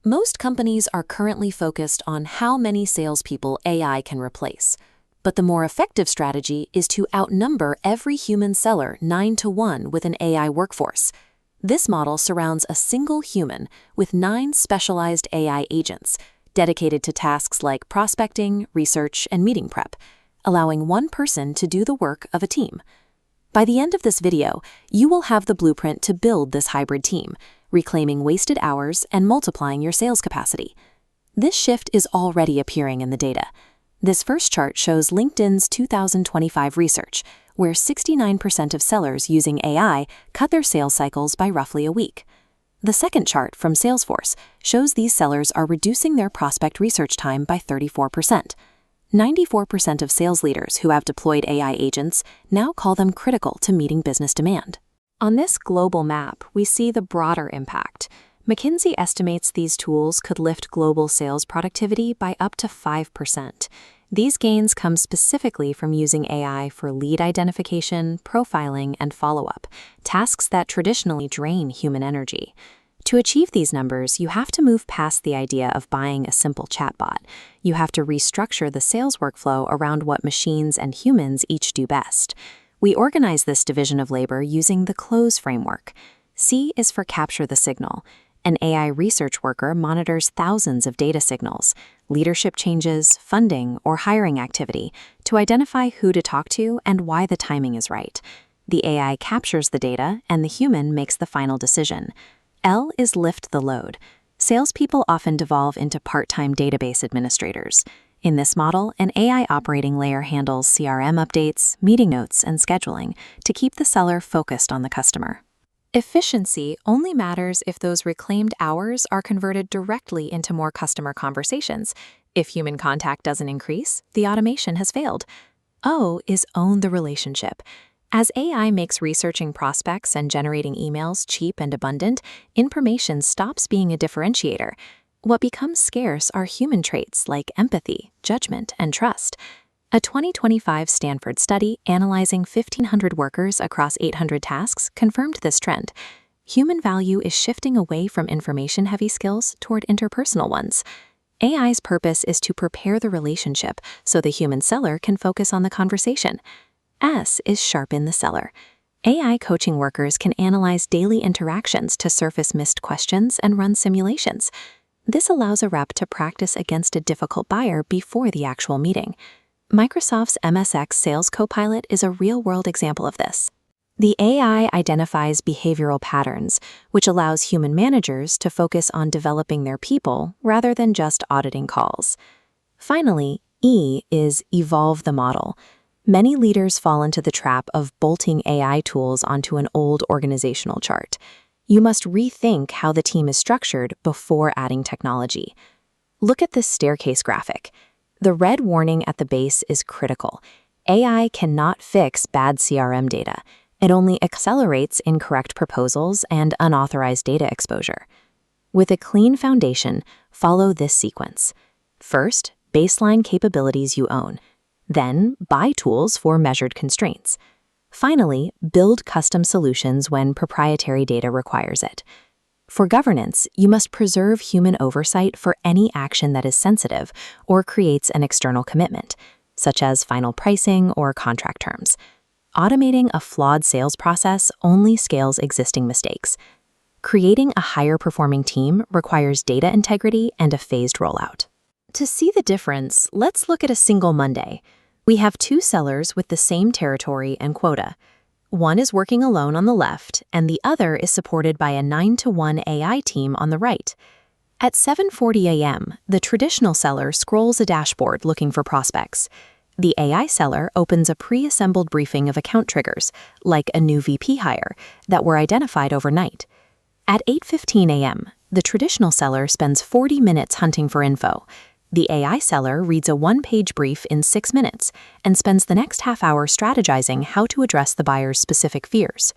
Most companies are currently focused on how many salespeople AI can replace. But the more effective strategy is to outnumber every human seller 9-to-1 with an AI workforce. This model surrounds a single human with 9 specialized AI agents, dedicated to tasks like prospecting, research, and meeting prep, allowing one person to do the work of a team. By the end of this video, you will have the blueprint to build this hybrid team, reclaiming wasted hours and multiplying your sales capacity. This shift is already appearing in the data. This first chart shows LinkedIn's 2025 research, where 69% of sellers using AI cut their sales cycles by roughly a week. The second chart from Salesforce shows these sellers are reducing their prospect research time by 34%. 94% of sales leaders who have deployed AI agents now call them critical to meeting business demand. On this global map, we see the broader impact. McKinsey estimates these tools could lift global sales productivity by up to 5%. These gains come specifically from using AI for lead identification, profiling, and follow-up, tasks that traditionally drain human energy. To achieve these numbers, you have to move past the idea of buying a simple chatbot. You have to restructure the sales workflow around what machines and humans each do best. We organize this division of labor using the CLOSE framework. C is for capture the signal. An AI research worker monitors thousands of data signals, leadership changes, funding, or hiring activity to identify who to talk to and why the timing is right. The AI captures the data, and the human makes the final decision. L is lift the load. Salespeople often devolve into part-time database administrators. In this model, an AI operating layer handles CRM updates, meeting notes, and scheduling to keep the seller focused on the customer. Efficiency only matters if those reclaimed hours are converted directly into more customer conversations. If human contact doesn't increase, the automation has failed. O is own the relationship. As AI makes researching prospects and generating emails cheap and abundant, information stops being a differentiator. What becomes scarce are human traits like empathy, judgment, and trust. A 2025 Stanford study analyzing 1,500 workers across 800 tasks confirmed this trend. Human value is shifting away from information-heavy skills toward interpersonal ones. AI's purpose is to prepare the relationship so the human seller can focus on the conversation. S is sharpen the seller. AI coaching workers can analyze daily interactions to surface missed questions and run simulations. This allows a rep to practice against a difficult buyer before the actual meeting. Microsoft's MSX Sales Copilot is a real-world example of this. The AI identifies behavioral patterns, which allows human managers to focus on developing their people rather than just auditing calls. Finally, E is evolve the model. Many leaders fall into the trap of bolting AI tools onto an old organizational chart. You must rethink how the team is structured before adding technology. Look at this staircase graphic. The red warning at the base is critical. AI cannot fix bad CRM data. It only accelerates incorrect proposals and unauthorized data exposure. With a clean foundation, follow this sequence. First, baseline capabilities you own. Then, buy tools for measured constraints. Finally, build custom solutions when proprietary data requires it. For governance, you must preserve human oversight for any action that is sensitive or creates an external commitment, such as final pricing or contract terms. Automating a flawed sales process only scales existing mistakes. Creating a higher-performing team requires data integrity and a phased rollout. To see the difference, let's look at a single Monday. We have 2 sellers with the same territory and quota. One is working alone on the left, and the other is supported by a 9-to-1 AI team on the right. At 7:40 a.m., the traditional seller scrolls a dashboard looking for prospects. The AI seller opens a pre-assembled briefing of account triggers, like a new VP hire, that were identified overnight. At 8:15 a.m., the traditional seller spends 40 minutes hunting for info. The AI seller reads a 1-page brief in 6 minutes and spends the next half hour strategizing how to address the buyer's specific fears.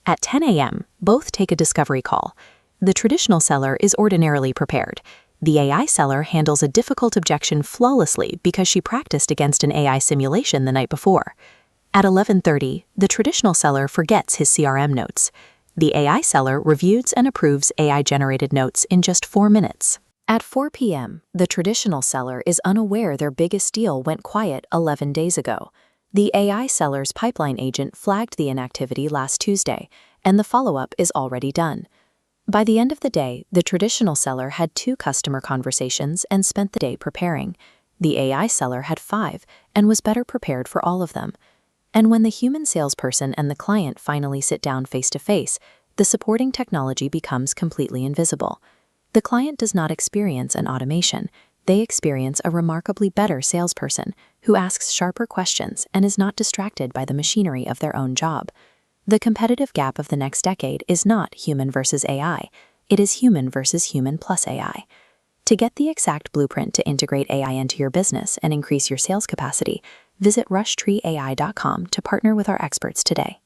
At 10 a.m., both take a discovery call. The traditional seller is ordinarily prepared. The AI seller handles a difficult objection flawlessly because she practiced against an AI simulation the night before. At 11:30, the traditional seller forgets his CRM notes. The AI seller reviews and approves AI-generated notes in just 4 minutes. At 4 p.m., the traditional seller is unaware their biggest deal went quiet 11 days ago. The AI seller's pipeline agent flagged the inactivity last Tuesday, and the follow-up is already done. By the end of the day, the traditional seller had 2 customer conversations and spent the day preparing. The AI seller had 5 and was better prepared for all of them. And when the human salesperson and the client finally sit down face-to-face, the supporting technology becomes completely invisible. The client does not experience an automation. They experience a remarkably better salesperson who asks sharper questions and is not distracted by the machinery of their own job. The competitive gap of the next decade is not human versus AI. It is human versus human plus AI. To get the exact blueprint to integrate AI into your business and increase your sales capacity, visit rushtreeai.com to partner with our experts today.